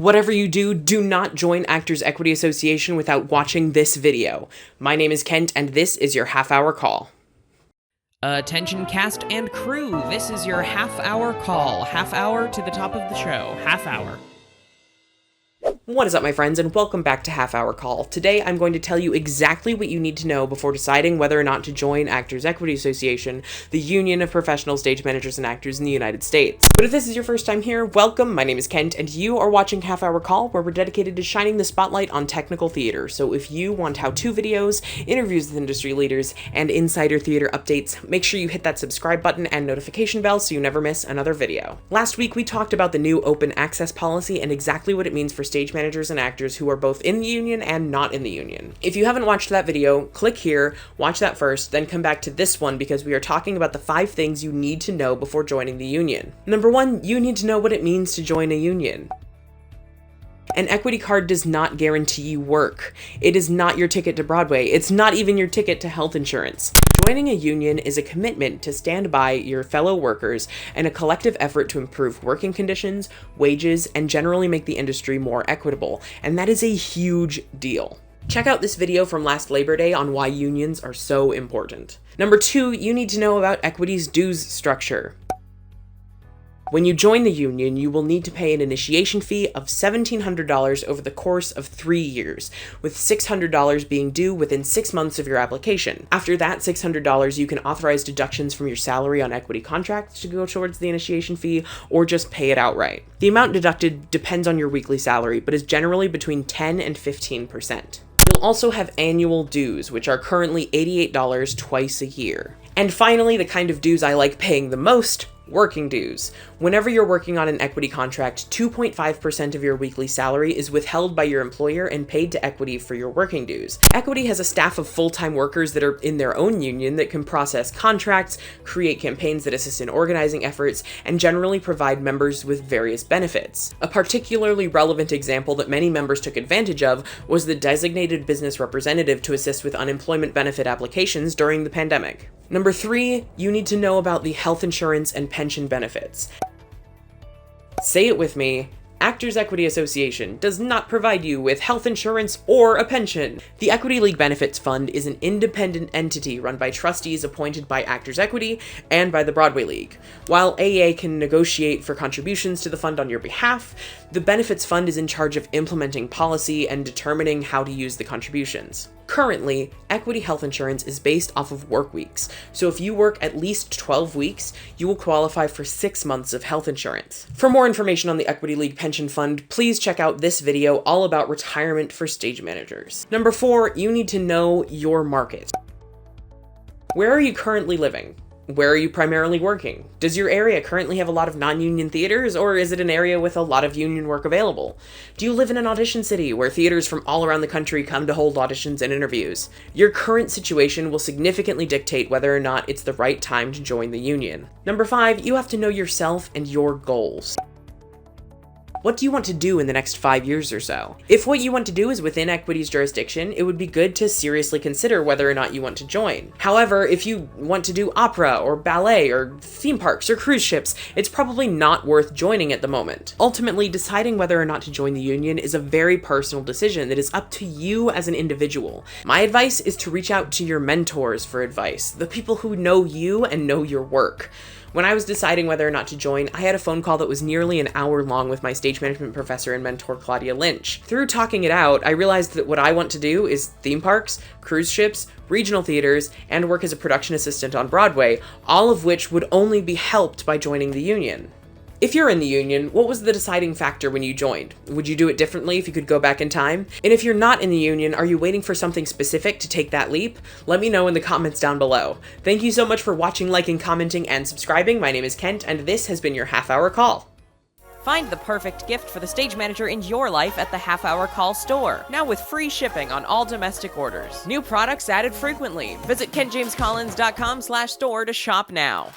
Whatever you do, do not join Actors Equity Association without watching this video. My name is Kent, and this is your half-hour call. Attention cast and crew, this is your half-hour call. Half hour to the top of the show. Half hour. What is up, my friends, and welcome back to Half Hour Call. Today, I'm going to tell you exactly what you need to know before deciding whether or not to join Actors Equity Association, the union of professional stage managers and actors in the United States. But if this is your first time here, welcome. My name is Kent, and you are watching Half Hour Call, where we're dedicated to shining the spotlight on technical theater. So if you want how-to videos, interviews with industry leaders, and insider theater updates, make sure you hit that subscribe button and notification bell so you never miss another video. Last week, we talked about the new open access policy and exactly what it means for stage managers and actors who are both in the union and not in the union. If you haven't watched that video, click here, watch that first, then come back to this one because we are talking about the 5 things you need to know before joining the union. Number 1, you need to know what it means to join a union. An equity card does not guarantee you work. It is not your ticket to Broadway. It's not even your ticket to health insurance. Joining a union is a commitment to stand by your fellow workers and a collective effort to improve working conditions, wages, and generally make the industry more equitable. And that is a huge deal. Check out this video from last Labor Day on why unions are so important. Number 2, you need to know about equity's dues structure. When you join the union, you will need to pay an initiation fee of $1,700 over the course of 3 years, with $600 being due within 6 months of your application. After that $600, you can authorize deductions from your salary on equity contracts to go towards the initiation fee, or just pay it outright. The amount deducted depends on your weekly salary, but is generally between 10 and 15%. You'll also have annual dues, which are currently $88 twice a year. And finally, the kind of dues I like paying the most, working dues. Whenever you're working on an equity contract, 2.5% of your weekly salary is withheld by your employer and paid to equity for your working dues. Equity has a staff of full-time workers that are in their own union that can process contracts, create campaigns that assist in organizing efforts, and generally provide members with various benefits. A particularly relevant example that many members took advantage of was the designated business representative to assist with unemployment benefit applications during the pandemic. Number 3, you need to know about the health insurance and pension benefits. Say it with me. Actors Equity Association does not provide you with health insurance or a pension. The Equity League Benefits Fund is an independent entity run by trustees appointed by Actors Equity and by the Broadway League. While AEA can negotiate for contributions to the fund on your behalf, the Benefits Fund is in charge of implementing policy and determining how to use the contributions. Currently, equity health insurance is based off of work weeks, so if you work at least 12 weeks, you will qualify for 6 months of health insurance. For more information on the Equity League Pension Fund, please check out this video all about retirement for stage managers. Number 4, you need to know your market. Where are you currently living? Where are you primarily working? Does your area currently have a lot of non-union theaters, or is it an area with a lot of union work available? Do you live in an audition city where theaters from all around the country come to hold auditions and interviews? Your current situation will significantly dictate whether or not it's the right time to join the union. Number 5, you have to know yourself and your goals. What do you want to do in the next 5 years or so? If what you want to do is within equity's jurisdiction, it would be good to seriously consider whether or not you want to join. However, if you want to do opera or ballet or theme parks or cruise ships, it's probably not worth joining at the moment. Ultimately, deciding whether or not to join the union is a very personal decision that is up to you as an individual. My advice is to reach out to your mentors for advice, the people who know you and know your work. When I was deciding whether or not to join, I had a phone call that was nearly an hour long with my stage management professor and mentor, Claudia Lynch. Through talking it out, I realized that what I want to do is theme parks, cruise ships, regional theaters, and work as a production assistant on Broadway, all of which would only be helped by joining the union. If you're in the union, what was the deciding factor when you joined? Would you do it differently if you could go back in time? And if you're not in the union, are you waiting for something specific to take that leap? Let me know in the comments down below. Thank you so much for watching, liking, commenting, and subscribing. My name is Kent, and this has been your half-hour call. Find the perfect gift for the stage manager in your life at the Half Hour Call store, now with free shipping on all domestic orders. New products added frequently. Visit KentJamesCollins.com/store to shop now.